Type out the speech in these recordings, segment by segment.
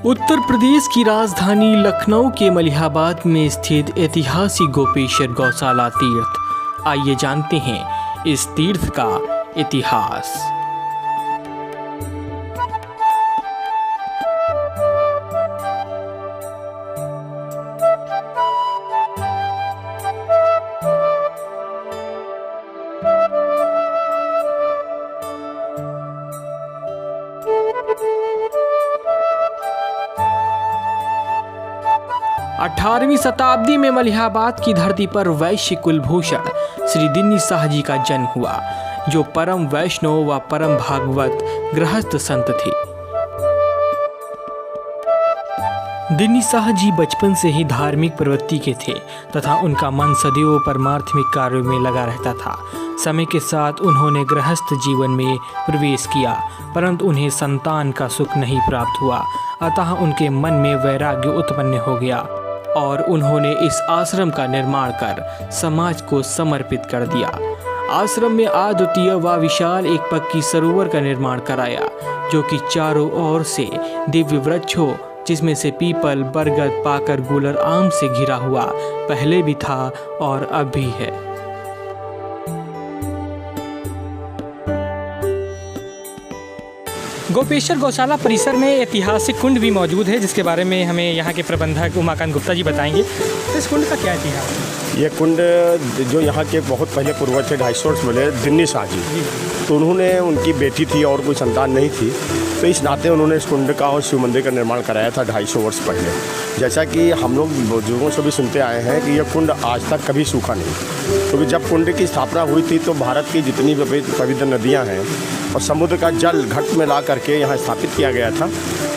उत्तर प्रदेश की राजधानी लखनऊ के मलिहाबाद में स्थित ऐतिहासिक गोपेश्वर गौशाला तीर्थ। आइए जानते हैं इस तीर्थ का इतिहास। अठारहवीं शताब्दी में मलिहाबाद की धरती पर वैश्य कुलभूषण श्री दिन्नी शाह जी का जन्म हुआ, जो परम वैष्णव व परम भागवत गृहस्थ संत थे। दिन्नी शाह जी बचपन से ही धार्मिक प्रवृत्ति के थे तथा उनका मन सदैव परमार्थिक कार्यों में लगा रहता था। समय के साथ उन्होंने गृहस्थ जीवन में प्रवेश किया, परंतु उन्हें संतान का सुख नहीं प्राप्त हुआ। अतः उनके मन में वैराग्य उत्पन्न हो गया और उन्होंने इस आश्रम का निर्माण कर समाज को समर्पित कर दिया। आश्रम में अद्वितीय व विशाल एक पक्की सरोवर का निर्माण कराया, जो कि चारों ओर से दिव्य वृक्षों, जिसमें से पीपल, बरगद, पाकर, गूलर, आम से घिरा हुआ पहले भी था और अब भी है। गोपेश्वर गौशाला परिसर में ऐतिहासिक कुंड भी मौजूद है, जिसके बारे में हमें यहाँ के प्रबंधक उमाकांत गुप्ता जी बताएंगे। तो इस कुंड का क्या इतिहास है? ये कुंड जो यहाँ के बहुत पहले पूर्वज थे, 250 वर्ष पहले, दिन्नी शाह जी, तो उन्होंने, उनकी बेटी थी और कोई संतान नहीं थी, तो इस नाते उन्होंने इस कुंड का और शिव मंदिर का निर्माण कराया था 250 वर्ष पहले। जैसा कि हम लोग बुजुर्गों से भी सुनते आए हैं कि यह कुंड आज तक कभी सूखा नहीं, क्योंकि जब कुंड की स्थापना हुई थी तो भारत की जितनी भी पवित्र नदियाँ हैं और समुद्र का जल घट में ला करके यहाँ स्थापित किया गया था,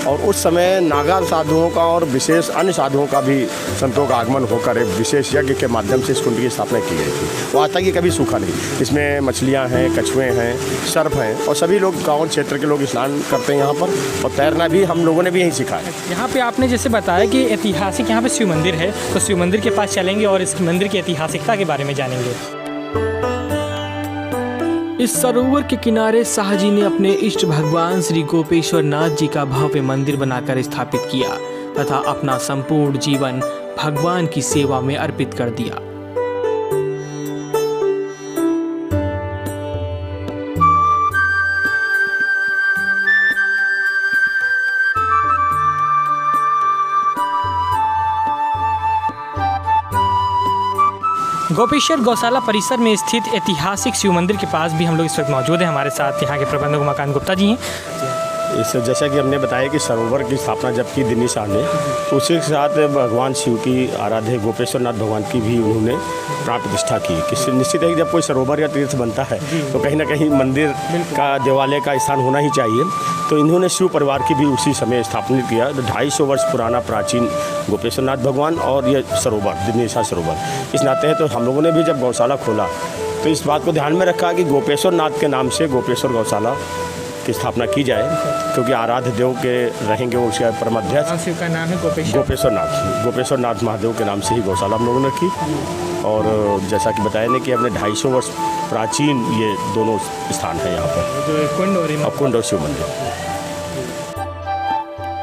और उस समय नागा साधुओं का और विशेष अन्य साधुओं का भी संतों का आगमन होकर एक विशेष यज्ञ के माध्यम से इस कुंड की स्थापना की गई थी। तो आज तक ये कभी सूखा नहीं। इसमें मछलियाँ हैं, कछुए हैं, सर्प हैं, और सभी लोग गाँव क्षेत्र के लोग स्नान करते हैं यहाँ पर, और तैरना भी हम लोगों ने भी यहीं सीखा है। यहाँ पे आपने जैसे बताया कि ऐतिहासिक यहाँ पे शिव मंदिर है, तो शिव मंदिर के पास चलेंगे और इस मंदिर की ऐतिहासिकता के बारे में जानेंगे। इस सरोवर के किनारे शाह जी ने अपने इष्ट भगवान श्री गोपेश्वर नाथ जी का भव्य मंदिर बनाकर स्थापित किया तथा अपना संपूर्ण जीवन भगवान की सेवा में अर्पित कर दिया। गोपेश्वर गौशाला परिसर में स्थित ऐतिहासिक शिव मंदिर के पास भी हम लोग इस वक्त मौजूद हैं। हमारे साथ यहाँ के प्रबंधक उमाकांत गुप्ता जी हैं। इस जैसा कि हमने बताया कि सरोवर की स्थापना जब की दिन्नी शाह ने, तो उसी के साथ भगवान शिव की आराध्य गोपेश्वर नाथ भगवान की भी उन्होंने प्राण प्रतिष्ठा की। कि निश्चित है कि जब कोई सरोवर या तीर्थ बनता है तो कहीं ना कहीं मंदिर का, देवालय का स्थान होना ही चाहिए। तो इन्होंने शिव परिवार की भी उसी समय स्थापना किया। 250 वर्ष पुराना प्राचीन गोपेश्वर नाथ भगवान और ये सरोवर, दिन्नी शाह सरोवर, इस नाते है। तो हम लोगों ने भी जब गौशाला खोला तो इस बात को ध्यान में रखा कि गोपेश्वर नाथ के नाम से गोपेश्वर गौशाला की स्थापना की जाए, क्योंकि आराध्य देव के रहेंगे उसके परमाध्यक्ष। शिव का नाम है गोपेश्वर नाथ महादेव के नाम से ही गौशाला हम लोगों ने रखी। और जैसा कि बताया ने कि हमने 250 वर्ष प्राचीन ये दोनों स्थान है यहाँ पर, कुंड और शिव मंदिर।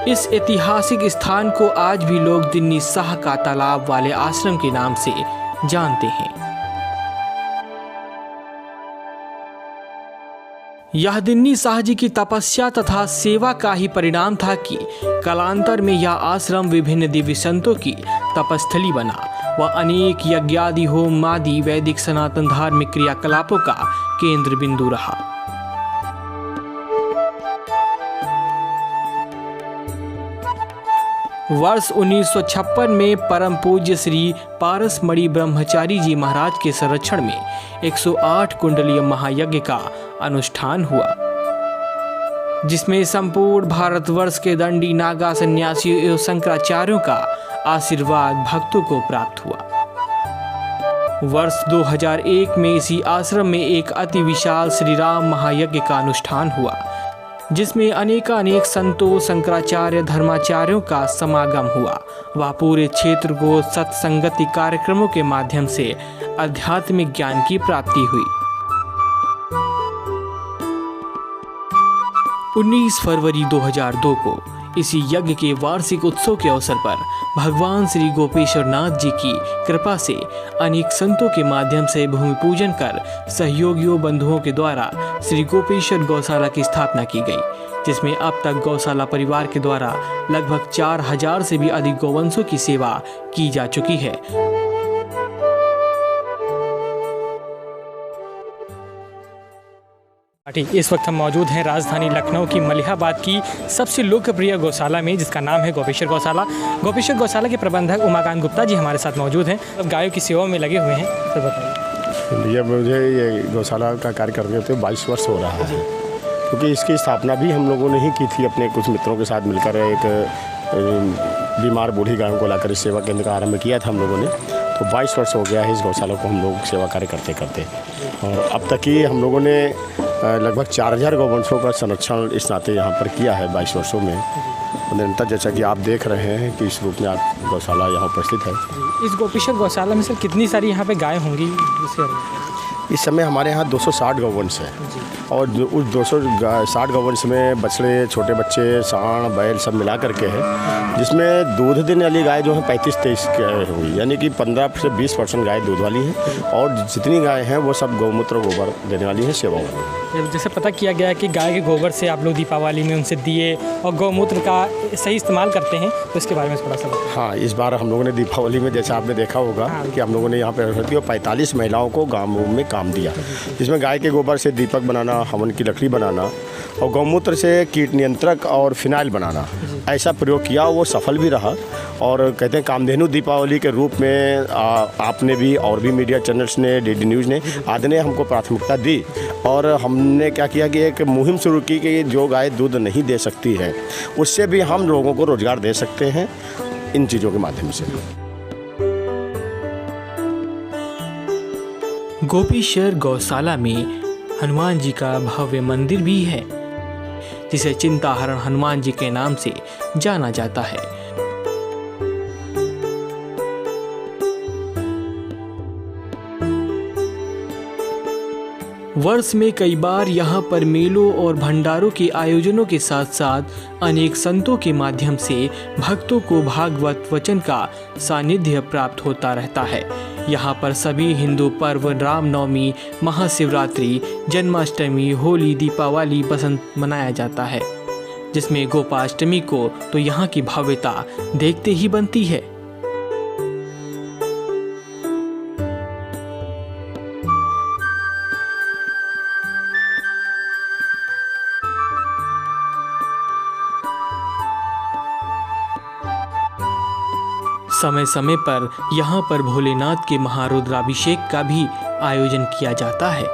इस ऐतिहासिक स्थान को आज भी लोग दिन्नी शाह का तालाब वाले आश्रम के नाम से जानते हैं। यह दिन्नी शाह जी की तपस्या तथा सेवा का ही परिणाम था कि कालांतर में यह आश्रम विभिन्न दिव्य संतों की तपस्थली बना व अनेक यज्ञादि, होम आदि वैदिक सनातन धार्मिक क्रियाकलापों का केंद्र बिंदु रहा। वर्ष 1956 में परम पूज्य श्री पारसमणि ब्रह्मचारी जी महाराज के संरक्षण में 108 कुंडलीय महायज्ञ का अनुष्ठान हुआ, जिसमें संपूर्ण भारतवर्ष के दंडी, नागा, सन्यासियों एवं शंकराचार्यों का आशीर्वाद भक्तों को प्राप्त हुआ। वर्ष 2001 में इसी आश्रम में एक अति विशाल श्री राम महायज्ञ का अनुष्ठान हुआ, जिसमें अनेक संतों, शंकराचार्य, धर्माचार्यों का समागम हुआ। वह पूरे क्षेत्र को सत्संगति कार्यक्रमों के माध्यम से आध्यात्मिक ज्ञान की प्राप्ति हुई। 19 फरवरी 2002 को इसी यज्ञ के वार्षिक उत्सव के अवसर पर भगवान श्री गोपेश्वर नाथ जी की कृपा से अनेक संतों के माध्यम से भूमि पूजन कर सहयोगियों बंधुओं के द्वारा श्री गोपेश्वर गौशाला की स्थापना की गई, जिसमें अब तक गौशाला परिवार के द्वारा लगभग 4000 से भी अधिक गौवंशों की सेवा की जा चुकी है। इस वक्त हम मौजूद हैं राजधानी लखनऊ की मलिहाबाद की सबसे लोकप्रिय गौशाला में, जिसका नाम है गोपेश्वर गौशाला। गोपेश्वर गौशाला के प्रबंधक उमाकांत गुप्ता जी हमारे साथ मौजूद हैं। अब गायों की सेवा में लगे हुए हैं, तो बताइए। ये मुझे ये गौशाला का कार्य करते हुए 22 वर्ष हो रहा है, क्योंकि इसकी स्थापना भी हम लोगों ने ही की थी अपने कुछ मित्रों के साथ मिलकर। एक बीमार बूढ़ी गायों को लाकर इस सेवा केंद्र का आरंभ किया था हम लोगों ने। तो 22 वर्ष हो गया है इस गौशाला को हम लोग सेवा कार्य करते करते, और अब तक ही हम लोगों ने लगभग 4000 गौवंशों का संरक्षण इस नाते यहाँ पर किया है 22 वर्षों में निरंतर। जैसा कि आप देख रहे हैं कि इस रूप में आप गौशाला यहाँ उपस्थित है। इस गोपेश्वर गौशाला में सर कितनी सारी यहाँ पे गाय होंगी? इस समय हमारे यहाँ 260 गौवंश हैं, और उस 260 गौवंश में बछड़े, छोटे बच्चे, सांड, बैल सब मिला करके है, जिसमें दूध देने वाली गाय जो है 35-23 हुई, यानी कि 15 से 20% गाय दूध वाली है, और जितनी गाय हैं वो सब गौमूत्र गोबर देने वाली है, सेवा वाली। जैसे पता किया गया है कि गाय के गोबर से आप लोग दीपावली में उनसे दिए और गौमूत्र का सही इस्तेमाल करते हैं, तो इसके बारे में थोड़ा सा बताइए। हाँ, इस बार हम लोगों ने दीपावली में, जैसा आपने देखा होगा कि हम लोगों ने यहाँ पर 45 महिलाओं को गाँव में काम दिया, जिसमें गाय के गोबर से दीपक बनाना, हवन की लकड़ी बनाना और गौमूत्र से कीट नियंत्रक और फिनाइल बनाना, ऐसा प्रयोग किया। वो सफल भी रहा, और कहते हैं कामधेनु दीपावली के रूप में आपने भी और भी मीडिया चैनल्स ने, डीडी न्यूज़ ने आदि ने हमको प्राथमिकता दी, और हमने क्या किया कि एक मुहिम शुरू की कि जो गाय दूध नहीं दे सकती है उससे भी हम लोगों को रोजगार दे सकते हैं इन चीज़ों के माध्यम से। गोपेश्वर गौशाला में हनुमान जी का भव्य मंदिर भी है, जिसे चिंताहरण हनुमान जी के नाम से जाना जाता है। वर्ष में कई बार यहाँ पर मेलों और भंडारों के आयोजनों के साथ साथ अनेक संतों के माध्यम से भक्तों को भागवत वचन का सानिध्य प्राप्त होता रहता है। यहाँ पर सभी हिंदू पर्व रामनवमी, महाशिवरात्रि, जन्माष्टमी, होली, दीपावली, बसंत मनाया जाता है, जिसमें गोपाष्टमी को तो यहाँ की भव्यता देखते ही बनती है। समय समय पर यहाँ पर भोलेनाथ के महारुद्राभिषेक का भी आयोजन किया जाता है।